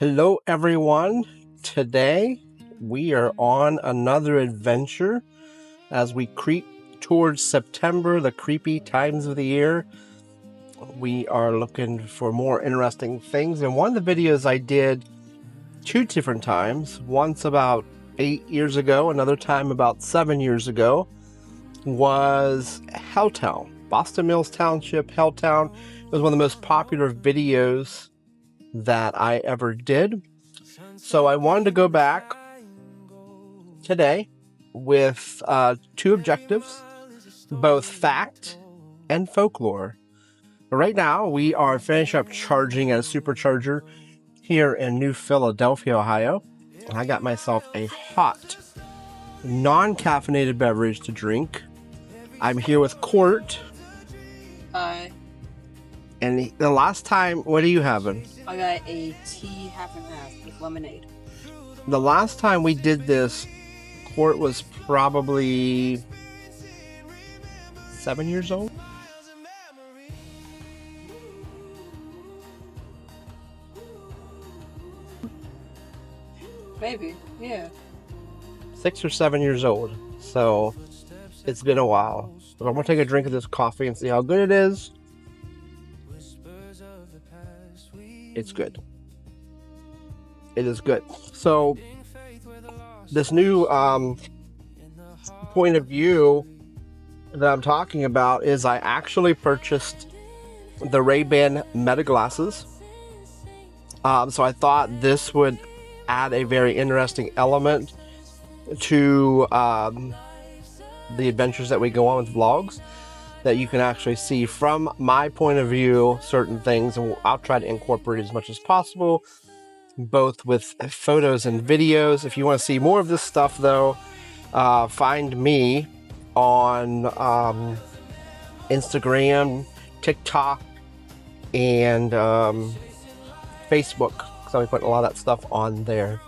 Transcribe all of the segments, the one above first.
Hello everyone. Today we are on another adventure as we creep towards September, the creepy times of the year. We are looking for more interesting things, and one of the videos I did two different times, once about 8 years ago, another time about 7 years ago, was Helltown. Boston Mills Township, Helltown. It was one of the most popular videos that I ever did. So I wanted to go back today with two objectives, both fact and folklore. Right now we are finishing up charging at a supercharger here in New Philadelphia, Ohio. And I got myself a hot, non-caffeinated beverage to drink. I'm here with Court. Hi. And the last time, what are you having? I got a tea half and half with lemonade. The last time we did this, Court was probably 7 years old. Maybe, yeah. 6 or 7 years old. So it's been a while. But I'm gonna take a drink of this coffee and see how good it is. It's good. It is good. So this new point of view that I'm talking about is I actually purchased the Ray-Ban Meta glasses. So I thought this would add a very interesting element to the adventures that we go on with vlogs, that you can actually see from my point of view certain things, and I'll try to incorporate as much as possible, both with photos and videos. If you want to see more of this stuff though, find me on Instagram, TikTok, and Facebook, because I'll be putting a lot of that stuff on there.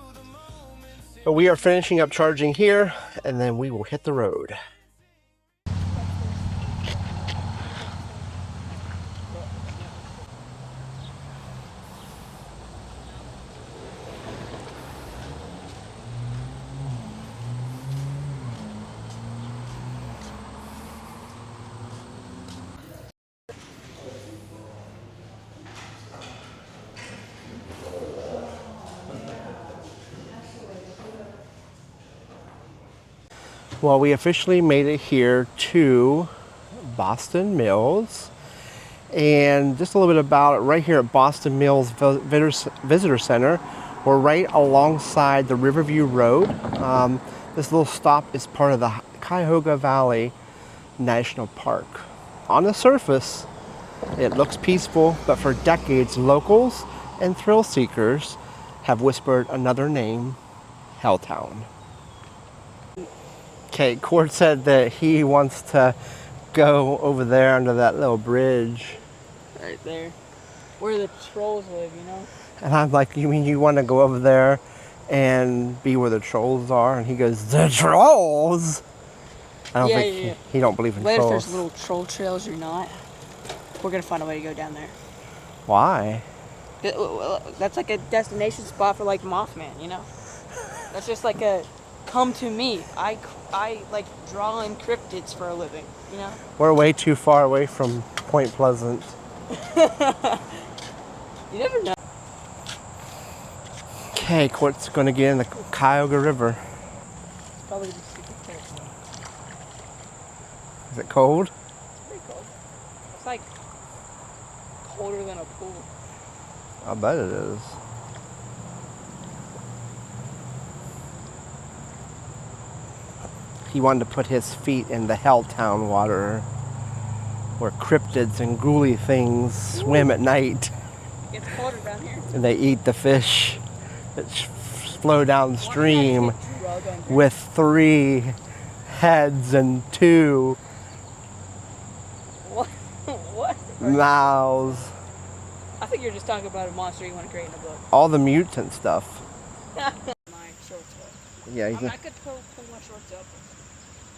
But we are finishing up charging here, and then we will hit the road. Well, we officially made it here to Boston Mills. And just a little bit about it, right here at Boston Mills Visitor Center, we're right alongside the Riverview Road. This little stop is part of the Cuyahoga Valley National Park. On the surface, it looks peaceful, but for decades, locals and thrill seekers have whispered another name, Helltown. Okay, Court said that he wants to go over there under that little bridge. Right there. Where the trolls live, you know? And I'm like, you mean you want to go over there and be where the trolls are? And he goes, the trolls? I don't think he don't believe in trolls. trolls. If there's little troll trails or not, we're going to find a way to go down there. Why? That's like a destination spot for like Mothman, you know? That's just like a come to me. I like draw in cryptids for a living, you know? We're way too far away from Point Pleasant. You never know. Okay, Court's going to get in the Cuyahoga River. It's probably gonna be super cold. Is it cold? It's pretty cold. It's like colder than a pool. I bet it is. He wanted to put his feet in the Helltown water, where cryptids and ghouly things swim at night. It gets colder down here. And they eat the fish that flow downstream with 3 heads and 2 What? mouths. I think you're just talking about a monster you want to create in a book. All the mutant stuff. My shorts up. Yeah, I could pull my shorts up.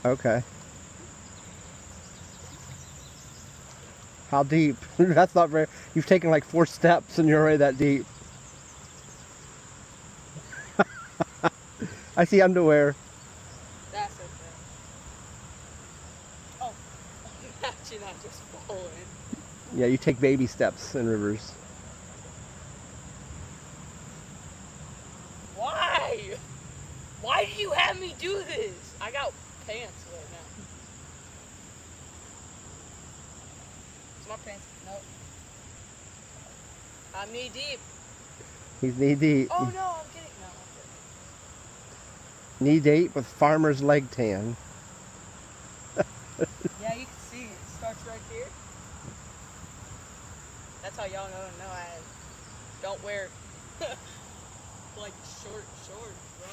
okay. How deep? That's not very... You've taken like 4 steps and you're already that deep. I see underwear. That's okay. Oh, imagine I just fallen. Yeah, you take baby steps in rivers. Why? Why do you have me do this? I got pants wet now. Is my pants? Nope. I'm knee deep. He's knee deep. Oh no, I'm kidding. No, I'm Knee deep with farmer's leg tan. kidding. Yeah, you can see it starts right here. That's how y'all know I don't wear like shorts, bro.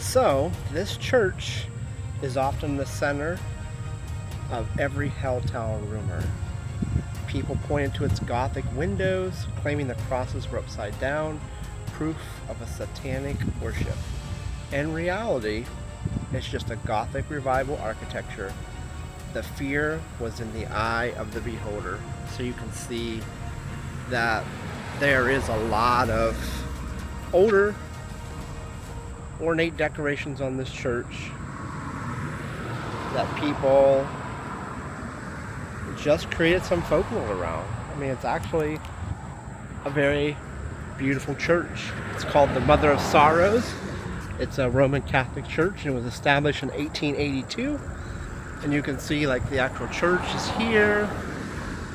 So, this church is often the center of every Helltown rumor. People pointed to its Gothic windows, claiming the crosses were upside down, proof of a satanic worship. In reality, it's just a Gothic revival architecture. The fear was in the eye of the beholder. So you can see that there is a lot of older ornate decorations on this church that people just created some folklore around. I mean, it's actually a very beautiful church. It's called the Mother of Sorrows. It's a Roman Catholic church and it was established in 1882. And you can see like the actual church is here,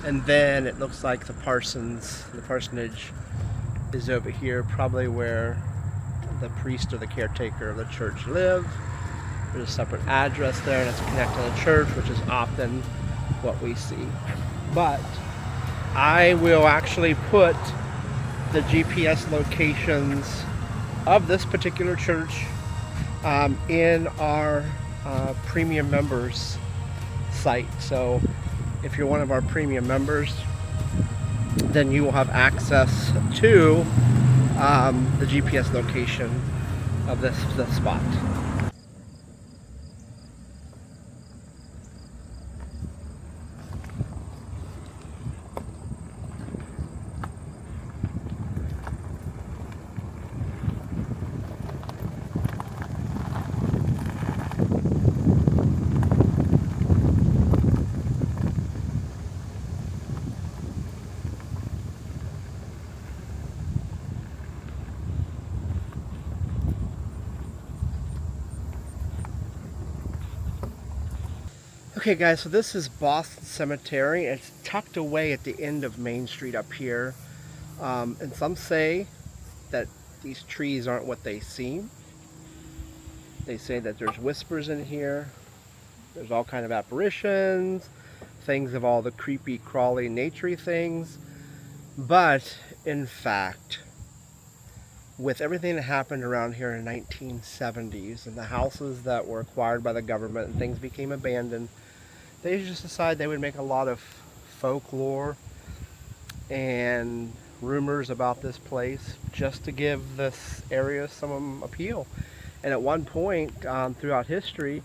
and then it looks like the parsonage is over here, probably where the priest or the caretaker of the church lived. There's a separate address there and it's connected to the church, which is often what we see. But I will actually put the GPS locations of this particular church in our premium members site. So if you're one of our premium members, then you will have access to the GPS location of this spot. Okay guys, so this is Boston Cemetery. It's tucked away at the end of Main Street up here. And some say that these trees aren't what they seem. They say that there's whispers in here. There's all kind of apparitions, things of all the creepy, crawly, naturey things. But in fact, with everything that happened around here in the 1970s and the houses that were acquired by the government and things became abandoned, they just decided they would make a lot of folklore and rumors about this place just to give this area some appeal. And at one point throughout history,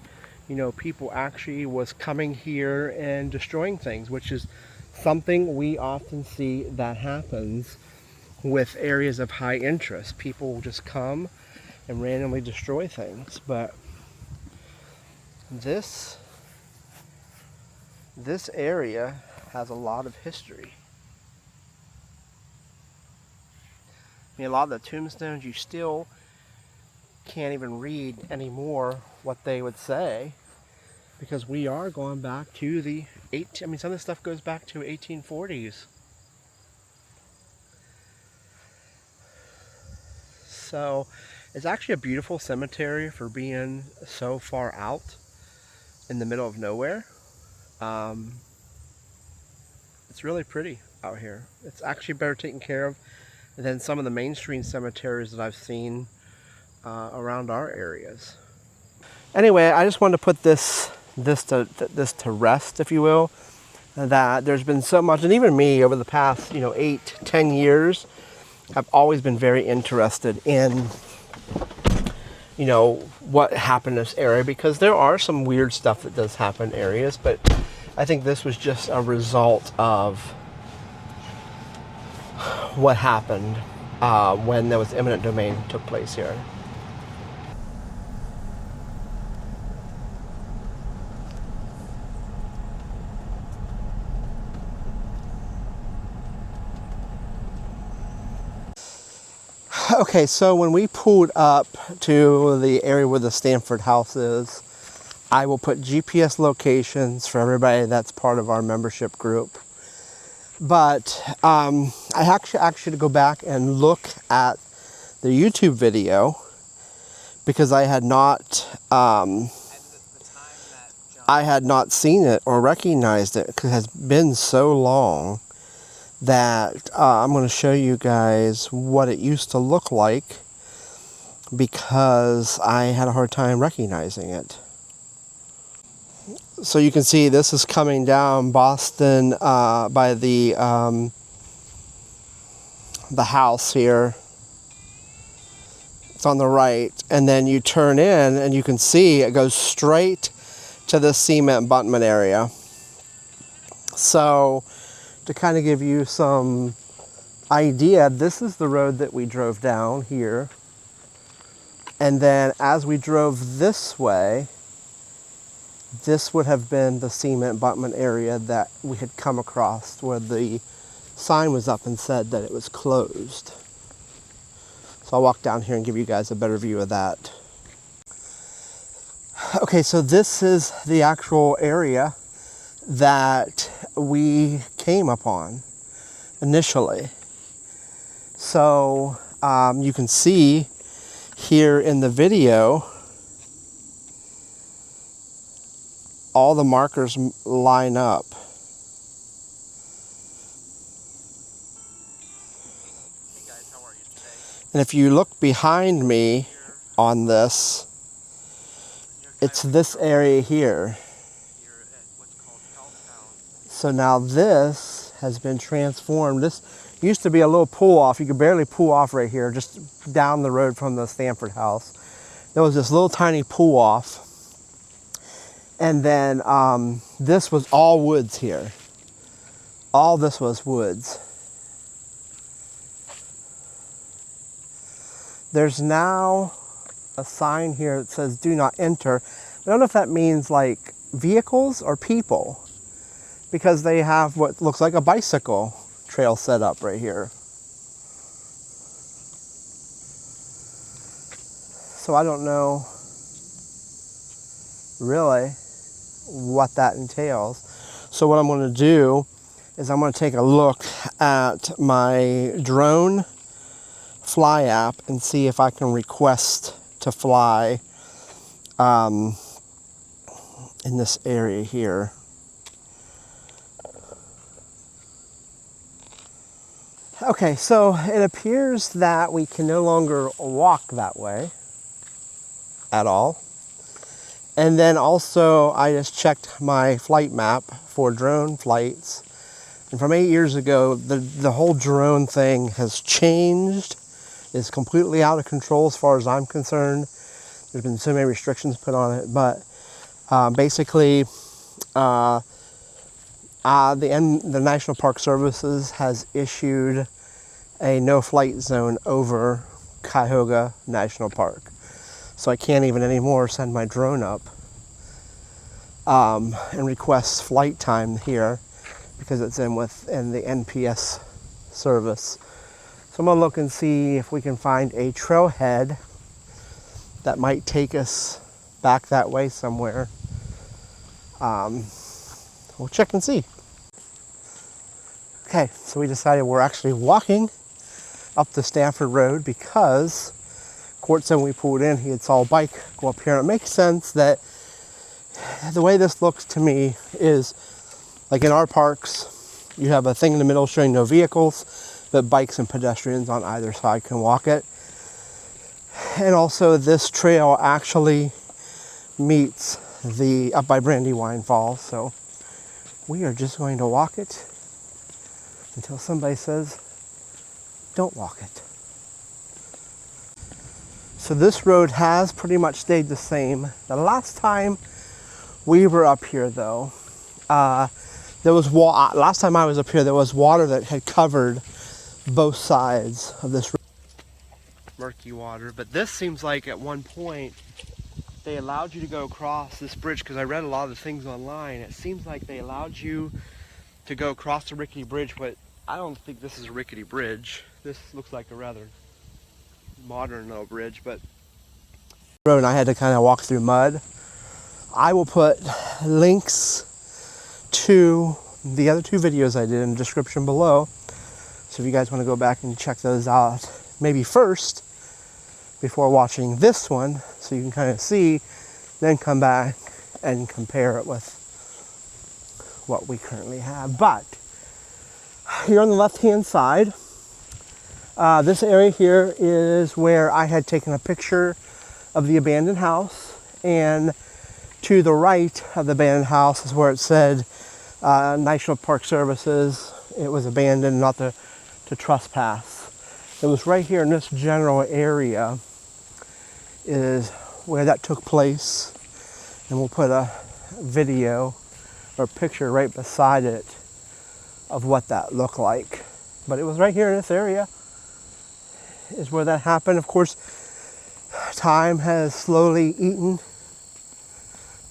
you know, people actually was coming here and destroying things, which is something we often see that happens with areas of high interest. People will just come and randomly destroy things. But this area has a lot of history. mean, a lot of the tombstones, you still can't even read anymore what they would say, because we are going back to the I mean, some of this stuff goes back to 1840s. So it's actually a beautiful cemetery for being so far out in the middle of nowhere. It's really pretty out here. It's actually better taken care of than some of the mainstream cemeteries that I've seen around our areas. Anyway, I just wanted to put this to rest, if you will. That there's been so much, and even me over the past 8-10 years, I've always been very interested in what happened in this area, because there are some weird stuff that does happen in areas, but I think this was just a result of what happened when there was eminent domain took place here. Okay, so when we pulled up to the area where the Stamford house is, I will put GPS locations for everybody that's part of our membership group. But I actually go back and look at the YouTube video, because I had not seen it or recognized it, because it has been so long that I'm going to show you guys what it used to look like, because I had a hard time recognizing it. So you can see this is coming down Boston by the house here. It's on the right, and then you turn in and you can see it goes straight to the cement abutment area. So to kind of give you some idea, this is the road that we drove down here. And then as we drove this way, this would have been the cement abutment area that we had come across, where the sign was up and said that it was closed. So I'll walk down here and give you guys a better view of that. Okay, so this is the actual area that we came upon initially. So you can see here in the video, all the markers line up. Hey guys, how are you today? And if you look behind me on this, it's this area here. Here at what's called Helltown. So now this has been transformed. This used to be a little pull off. You could barely pull off right here, just down the road from the Stamford house. There was this little tiny pull off. And then this was all woods here. All this was woods. There's now a sign here that says do not enter. I don't know if that means like vehicles or people, because they have what looks like a bicycle trail set up right here. So I don't know really what that entails. So what I'm going to do is I'm going to take a look at my drone fly app and see if I can request to fly in this area here. Okay, so it appears that we can no longer walk that way at all. And then also I just checked my flight map for drone flights. And from 8 years ago, the whole drone thing has changed. It's completely out of control as far as I'm concerned. There's been so many restrictions put on it, but basically the National Park Services has issued a no-flight zone over Cuyahoga National Park. So I can't even anymore send my drone up and request flight time here, because it's in the NPS service. So So I'm gonna look and see if we can find a trailhead that might take us back that way somewhere. We'll check and see. Okay, so we decided we're actually walking up the Stamford Road because Court said when we pulled in, he had saw a bike go up here. And it makes sense that the way this looks to me is like in our parks, you have a thing in the middle showing no vehicles, but bikes and pedestrians on either side can walk it. And also this trail actually meets the up by Brandywine Falls, so we are just going to walk it until somebody says don't walk it. So this road has pretty much stayed the same. The last time we were up here though, there was last time I was up here there was water that had covered both sides of this road. Murky water, but this seems like at one point they allowed you to go across this bridge, because I read a lot of the things online. It seems like they allowed you to go across the rickety bridge, but I don't think this is a rickety bridge. This looks like a rather modern little bridge, but road, and I had to kind of walk through mud. I will put links to the other two videos I did in the description below, so if you guys want to go back and check those out maybe first before watching this one, so you can kind of see, then come back and compare it with what we currently have. But here on the left hand side, this area here is where I had taken a picture of the abandoned house, and to the right of the abandoned house is where it said National Park Services. It was abandoned, not to trespass. It was right here in this general area is where that took place, and we'll put a video or picture right beside it of what that looked like. But it was right here in this area is where that happened. Of course, time has slowly eaten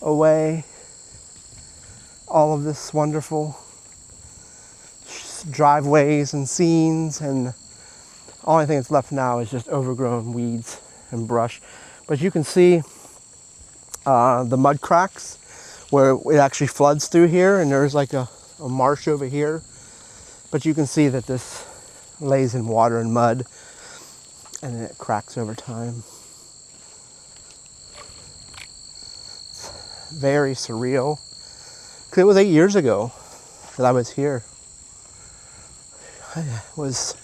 away all of this wonderful driveways and scenes, and only thing that's left now is just overgrown weeds and brush. But you can see the mud cracks where it actually floods through here, and there's like a marsh over here. But you can see that this lays in water and mud, and then it cracks over time. It's very surreal. 'Cause it was 8 years ago that I was here. I was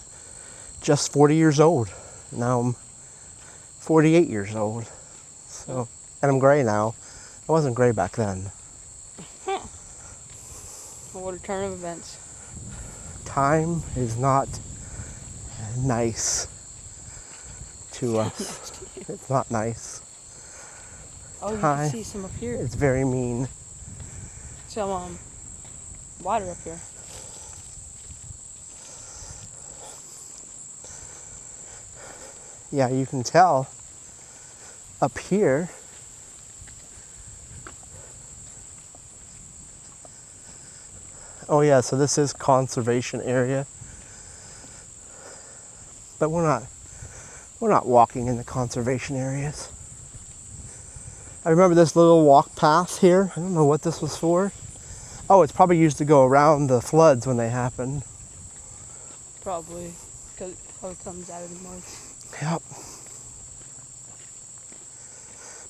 just 40 years old. Now I'm 48 years old. So, and I'm gray now. I wasn't gray back then. What a turn of events. Time is not nice to us. Nice to you. It's not nice. Oh, Time, you can see some up here. it's very mean. Some water up here. Yeah, you can tell up here. Oh yeah, so this is conservation area. But we're not walking in the conservation areas. I remember this little walk path here. I don't know what this was for. Oh, it's probably used to go around the floods when they happen. Probably. Because it probably comes out of the mud. Yep.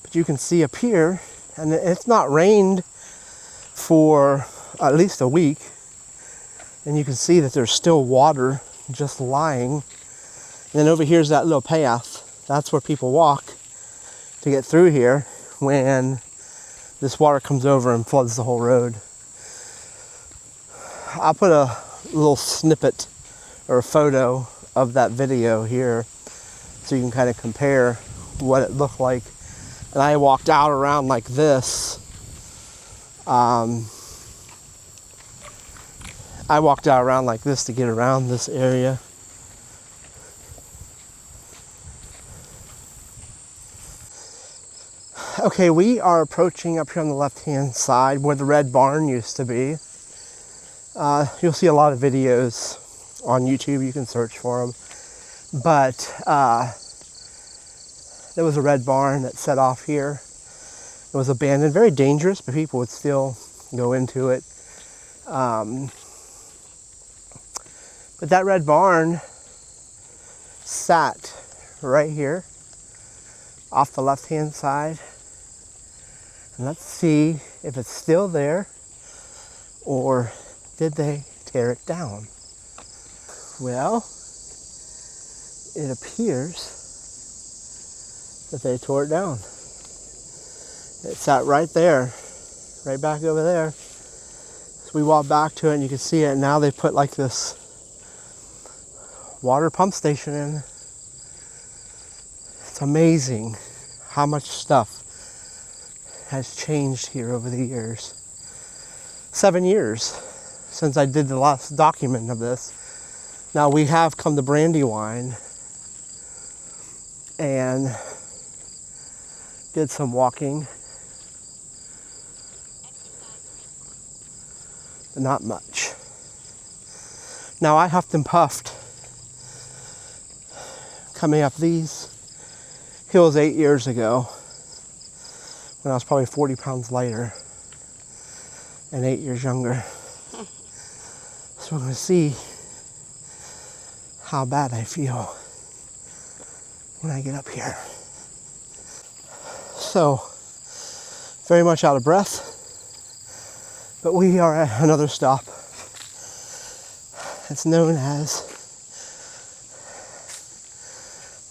But you can see up here, and it's not rained for at least a week, and you can see that there's still water just lying. And then over here's that little path. That's where people walk to get through here when this water comes over and floods the whole road. I'll put a little snippet or a photo of that video here so you can kind of compare what it looked like. And I walked out around like this. I walked out around like this to get around this area. Okay, we are approaching up here on the left-hand side where the red barn used to be. You'll see a lot of videos on YouTube. You can search for them. But there was a red barn that set off here. It was abandoned, very dangerous, but people would still go into it. But that red barn sat right here off the left-hand side. And let's see if it's still there or did they tear it down? Well, it appears that they tore it down. It sat right there, right back over there. So we walked back to it and you can see it. And now they put like this water pump station in. It's amazing how much stuff has changed here over the years. 7 years since I did the last document of this. Now we have come to Brandywine and did some walking. But not much. Now I huffed and puffed coming up these hills 8 years ago when I was probably 40 pounds lighter and 8 years younger. So we're going to see how bad I feel when I get up here. So, very much out of breath, but we are at another stop. It's known as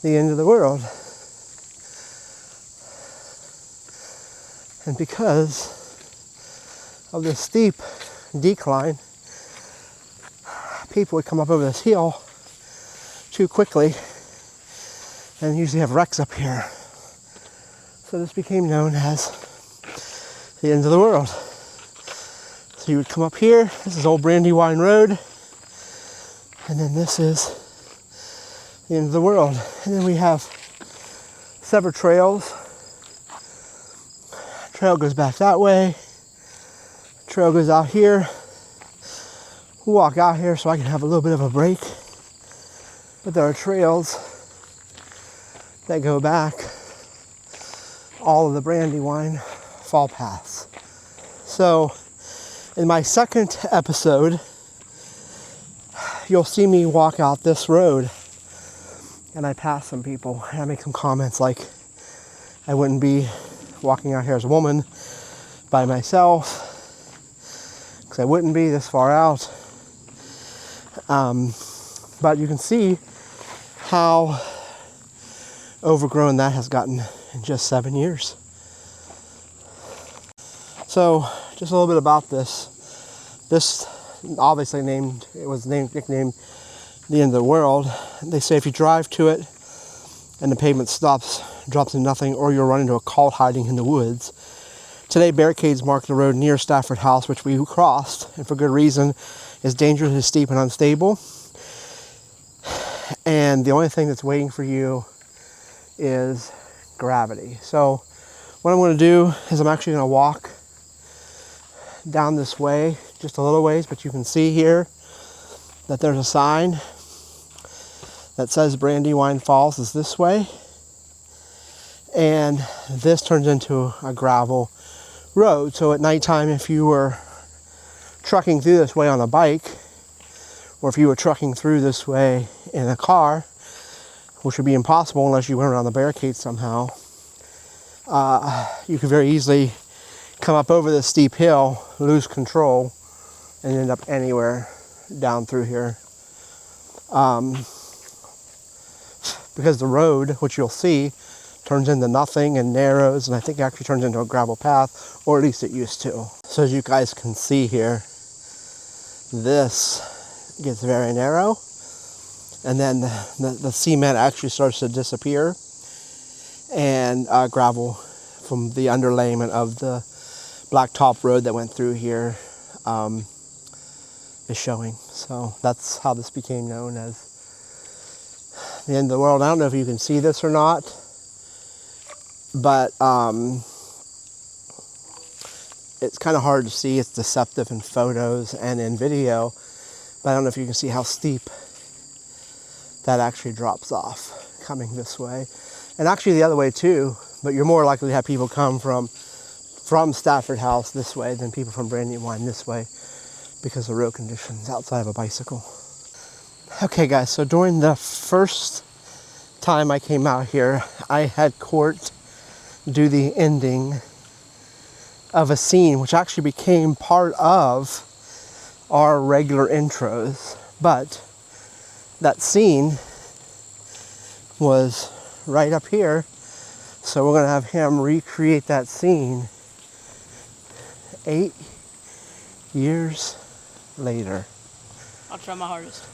the end of the world. And because of this steep decline, people would come up over this hill too quickly and usually have wrecks up here. So this became known as the end of the world. So you would come up here, this is old Brandywine Road, and then this is the end of the world. And then we have several trails. Trail goes back that way. Trail goes out here. We'll walk out here so I can have a little bit of a break. But there are trails that go back all of the Brandywine fall paths. So in my second episode, you'll see me walk out this road and I pass some people and I make some comments like I wouldn't be walking out here as a woman by myself because I wouldn't be this far out. But you can see how overgrown that has gotten in just 7 years. So just a little bit about this. This obviously nicknamed the end of the world. They say if you drive to it and the pavement drops to nothing, or you'll run into a cult hiding in the woods. Today, barricades mark the road near Stafford House, which we crossed, and for good reason. It's dangerously steep and unstable. And the only thing that's waiting for you is gravity. So what I'm going to do is I'm actually going to walk down this way, just a little ways, but you can see here that there's a sign that says Brandywine Falls is this way. And this turns into a gravel road. So at nighttime, if you were trucking through this way on a bike, or if you were trucking through this way in a car, which would be impossible unless you went around the barricade somehow, you could very easily come up over this steep hill, lose control, and end up anywhere down through here. Because the road, which you'll see, turns into nothing and narrows, and I think it actually turns into a gravel path, or at least it used to. So as you guys can see here, this gets very narrow, and then the cement actually starts to disappear, and gravel from the underlayment of the blacktop road that went through here is showing. So that's how this became known as the end of the world. I don't know if you can see this or not, but it's kind of hard to see. It's deceptive in photos and in video, but I don't know if you can see how steep that actually drops off coming this way. And actually the other way too, but you're more likely to have people come from Stafford House this way than people from Brandywine this way because of road conditions outside of a bicycle. Okay guys, so during the first time I came out here, I had Court do the ending of a scene which actually became part of our regular intros, but that scene was right up here, so we're going to have him recreate that scene 8 years later. I'll try my hardest.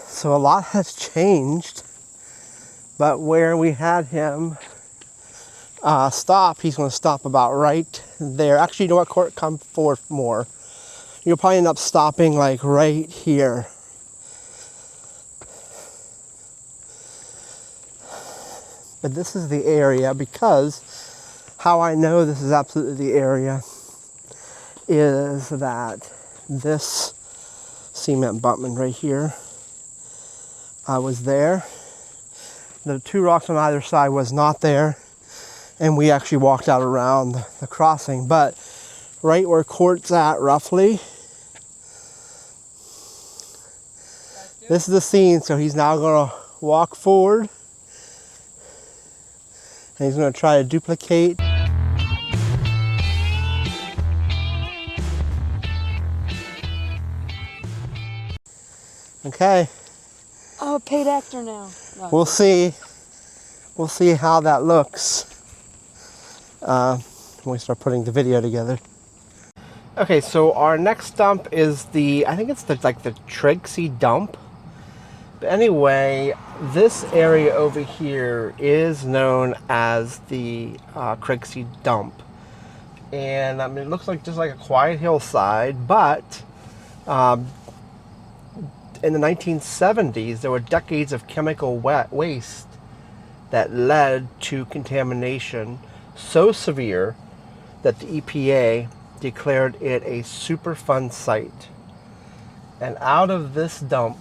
So a lot has changed, but where we had him stop, he's going to stop about right there. Actually, you know what, Court, come forward more. You'll probably end up stopping like right here. But this is the area, because how I know this is absolutely the area is that this cement abutment right here, I was there. The 2 rocks on either side was not there, and we actually walked out around the crossing. But right where Court's at roughly, this is the scene. So he's now gonna walk forward and he's gonna try to duplicate. Okay. I'm a paid actor now. No. We'll see how that looks when we start putting the video together. Okay, so our next dump is I think it's the Krejci Dump. But anyway, this area over here is known as the Krejci Dump. And I mean, it looks like just like a quiet hillside, but in the 1970s, there were decades of chemical waste that led to contamination so severe that the EPA declared it a Superfund site. And out of this dump,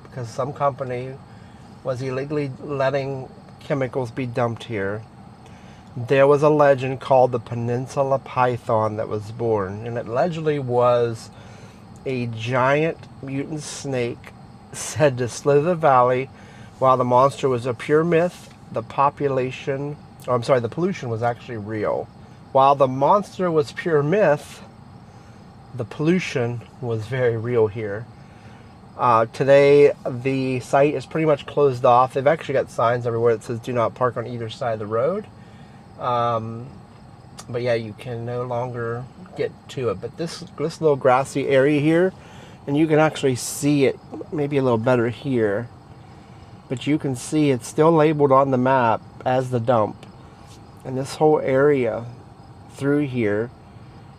because some company was illegally letting chemicals be dumped here, there was a legend called the Peninsula Python that was born. And it allegedly was a giant mutant snake said to slither the valley. While the monster was a pure myth, the pollution was actually real. While the monster was pure myth, the pollution was very real here. Today, the site is pretty much closed off. They've actually got signs everywhere that says do not park on either side of the road. But yeah, you can no longer get to it. But this little grassy area here, and you can actually see it maybe a little better here. But you can see it's still labeled on the map as the dump. And this whole area through here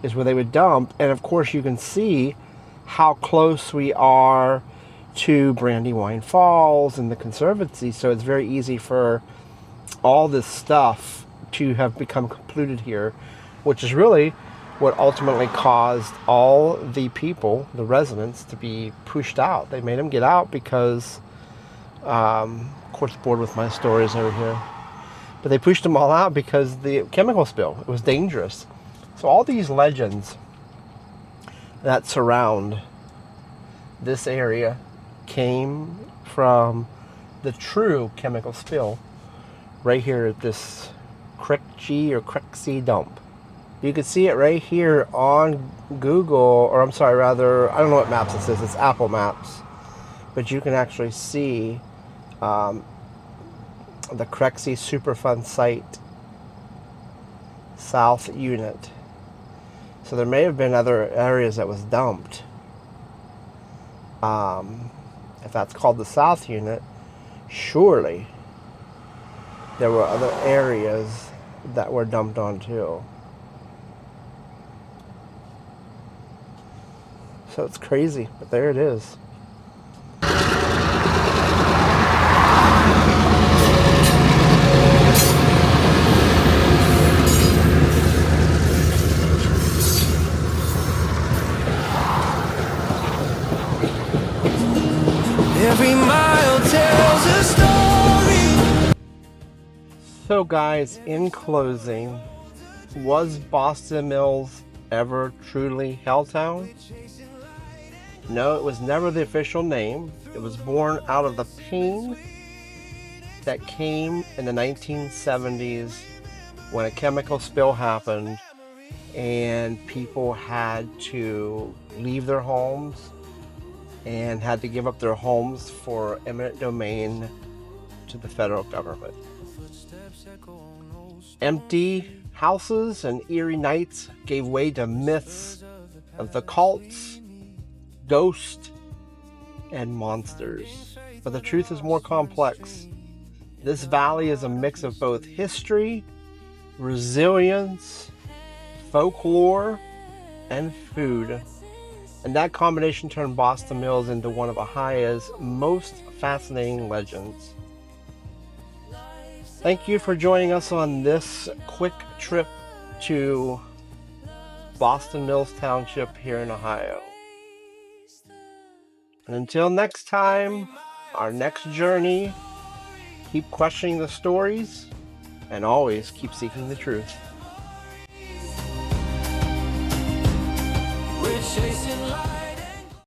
is where they would dump. And of course you can see how close we are to Brandywine Falls and the Conservancy. So it's very easy for all this stuff to have become polluted here, which is really what ultimately caused all the people, the residents, to be pushed out. They made them get out because Court's bored with my stories over here. But they pushed them all out because the chemical spill, it was dangerous. So all these legends that surround this area came from the true chemical spill right here at this Krejci Dump. You can see it right here on Google, or I'm sorry, rather, I don't know what maps this is, it's Apple Maps. But you can actually see the Krejci Superfund site, South Unit. So there may have been other areas that was dumped. If that's called the South Unit, surely there were other areas that were dumped on too. So it's crazy, but there it is. Every mile tells a story. So guys, in closing, was Boston Mills ever truly Helltown? No, it was never the official name. It was born out of the pain that came in the 1970s when a chemical spill happened and people had to leave their homes and had to give up their homes for eminent domain to the federal government. Empty houses and eerie nights gave way to myths of the cults, ghosts, and monsters. But the truth is more complex. This valley is a mix of both history, resilience, folklore, and food. And that combination turned Boston Mills into one of Ohio's most fascinating legends. Thank you for joining us on this quick trip to Boston Mills Township here in Ohio. And until next time, our next journey, keep questioning the stories and always keep seeking the truth. We're chasing life.